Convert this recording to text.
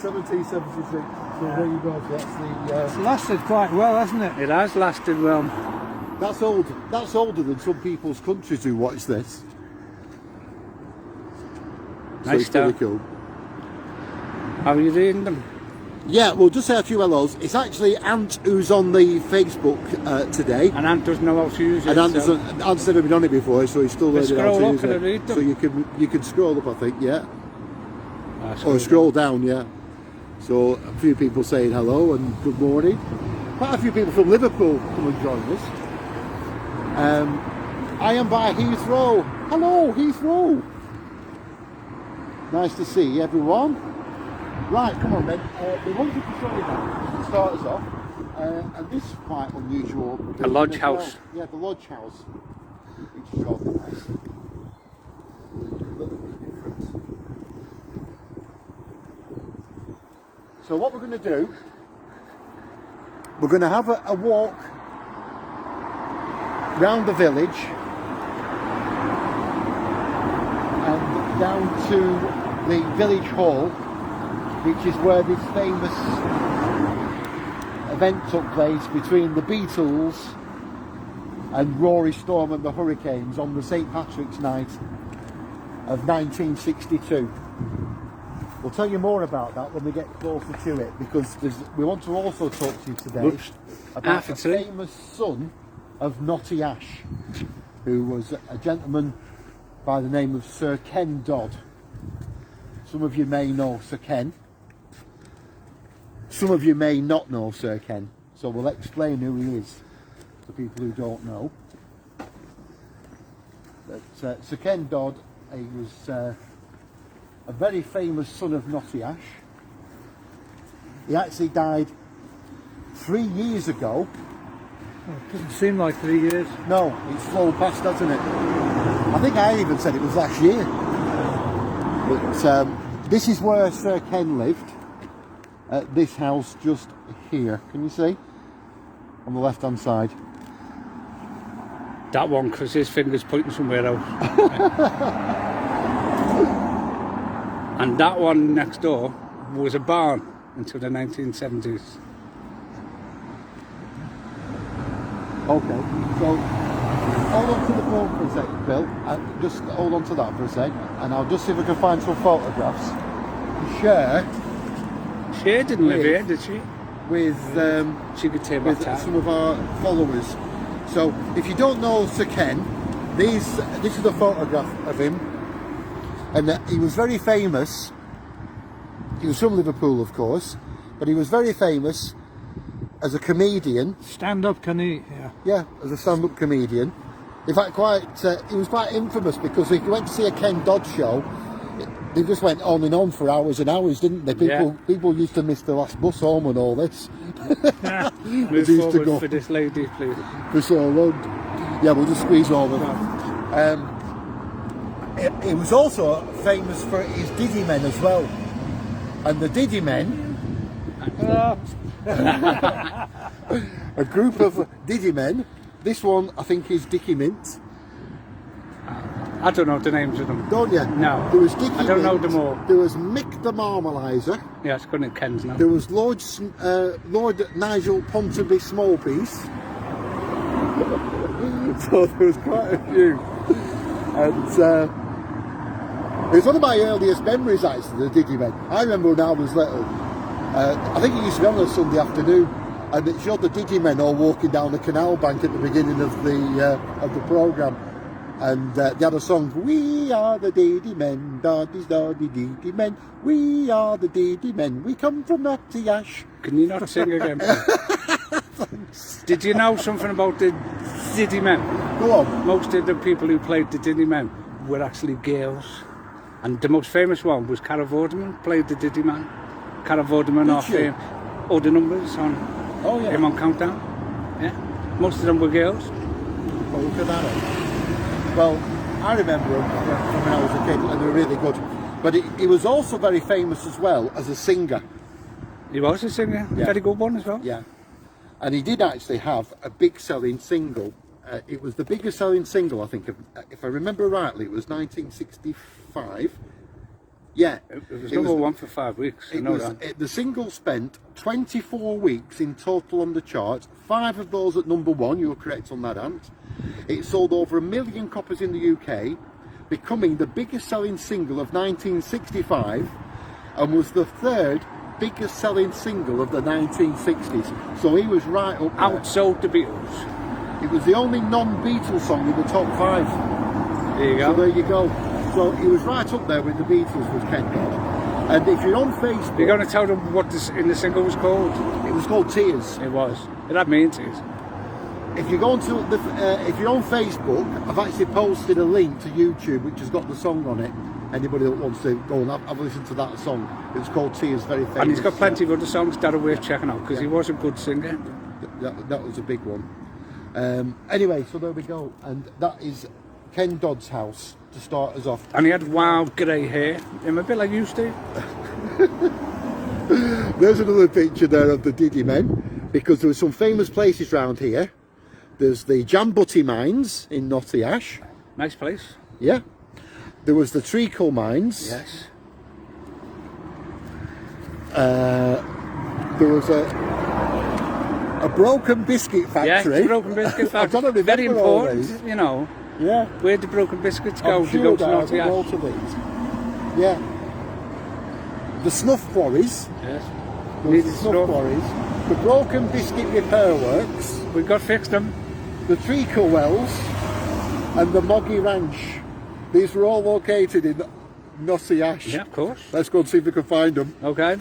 1776. So there you go. So that's the. It's lasted quite well, hasn't it? It has lasted well. That's old. That's older than some people's countries who watch this. So Nice it's pretty stuff. cool. How are you reading them? Yeah, we'll just say a few hellos. It's actually Ant who's on the Facebook today. And Ant doesn't know how to use it. Ant's never been on it before, so he's still learning how to Scroll up use and it. read them. So you can scroll up, I think, yeah. That's Or good. scroll down, yeah. So a few people saying hello and good morning. Quite a few people from Liverpool come and join us. I am by Heathrow. Hello, Heathrow. Nice to see everyone. Right, come on then. We wanted to show you that to start us off. And this is quite unusual. A lodge building as well. house. Yeah, the lodge house. Which is rather nice. A little bit different. So what we're going to do, we're going to have a walk round the village and down to the village hall, which is where this famous event took place between the Beatles and Rory Storm and the Hurricanes on the St. Patrick's night of 1962. We'll tell you more about that when we get closer to it, because we want to also talk to you today about the famous son of Knotty Ash, who was a gentleman by the name of Sir Ken Dodd. Some of you may know Sir Ken. Some of you may not know Sir Ken. So we'll explain who he is to people who don't know. But, Sir Ken Dodd, he was a very famous son of Knotty Ash. He actually died 3 years ago. Oh, it doesn't seem like 3 years. No, it's flown past, hasn't it? I think I even said it was last year. But this is where Sir Ken lived, at this house just here. Can you see? On the left hand side. That one, because his finger's pointing somewhere else. And that one next door was a barn until the 1970s. Okay, so hold on to the phone for a second, Bill. Just hold on to that for a sec, and I'll just see if I can find some photographs to share She didn't live here, did she? with She could take with that some of our followers. So if you don't know Sir Ken, this is a photograph of him, and he was very famous. He was from Liverpool, of course, but he was very famous as a comedian. Stand-up can he? Yeah. Yeah, as a stand-up comedian. In fact, he was quite infamous, because if you went to see a Ken Dodd show, they just went on and on for hours and hours, didn't they? People used to miss the last bus home and all this. Move used to forward go for this lady, please. for so long. Yeah, we'll just squeeze over. He was also famous for his Diddy Men as well. And the Diddy Men, a group of Diddy Men. This one, I think, is Dicky Mint. I don't know the names of them. Don't you? No. There was Dicky I don't know Mint, them all. There was Mick the Marmalizer. Yeah, it's going to Ken's now. There was Lord Nigel Ponterby Smallpiece. So there was quite a few. And it was one of my earliest memories, actually, the Diddy Men. I remember when I was little. I think it used to be on a Sunday afternoon, and it showed the Diddy Men all walking down the canal bank at the beginning of the programme. And they had a song, "We are the Diddy Men, Doddies, Doddy, Diddy Men. We are the Diddy Men, we come from Knotty Ash." Can you not sing again? Did you know something about the Diddy Men? Go on. Most of the people who played the Diddy Men were actually girls. And the most famous one was Cara Vorderman, played the Diddy Man. Cara Vorderman off all the numbers on him on Countdown. Yeah. Most of them were girls. Well, look at that. Well, I remember them from when I was a kid, and they were really good. But he was also very famous as well as a singer. He was a singer, Yeah. very good one as well. Yeah. And he did actually have a big selling single. It was the biggest selling single, I think, if I remember rightly, it was 1965. Yeah. It was number one for 5 weeks. I know that. The single spent 24 weeks in total on the charts, 5 of those at number 1, you were correct on that, Ant. It sold over 1 million copies in the UK, becoming the biggest selling single of 1965 and was the 3rd biggest selling single of the 1960s. So he was right up there. Outsold the Beatles. It was the only non-Beatles song in the top 5. There you go. So there you go. So he was right up there with the Beatles, was Ken Dodd. And if you're on Facebook... You're going to tell them what this in the single was called? It was called Tears. It was. It had me in tears. If you go onto the, if you're on Facebook, I've actually posted a link to YouTube which has got the song on it. Anybody that wants to go and have a listen to that song. It's called Tears, very famous. And he's got plenty of other songs that are worth checking out because he was a good singer. That was a big one. Anyway, so there we go. And that is Ken Dodd's house to start us off. And he had wild grey hair, him a bit like you used to. There's another picture there of the Diddy Men, because there were some famous places round here. There's the Jambutty Mines in Knotty Ash. Nice place. Yeah. There was the Treacle Mines. Yes. There was a broken biscuit factory. Yeah, broken biscuit factory. I don't remember very all important, these. you know. Yeah. Where the broken biscuits go I'm to sure go to that Knotty I will Ash. go to these. Yeah. The snuff quarries. Yes. There was the snuff quarries. The broken biscuit repair works. We got fixed them. The Treacle Wells and the Moggy Ranch. These were all located in Knotty Ash. Yeah, of course. Let's go and see if we can find them. Okay.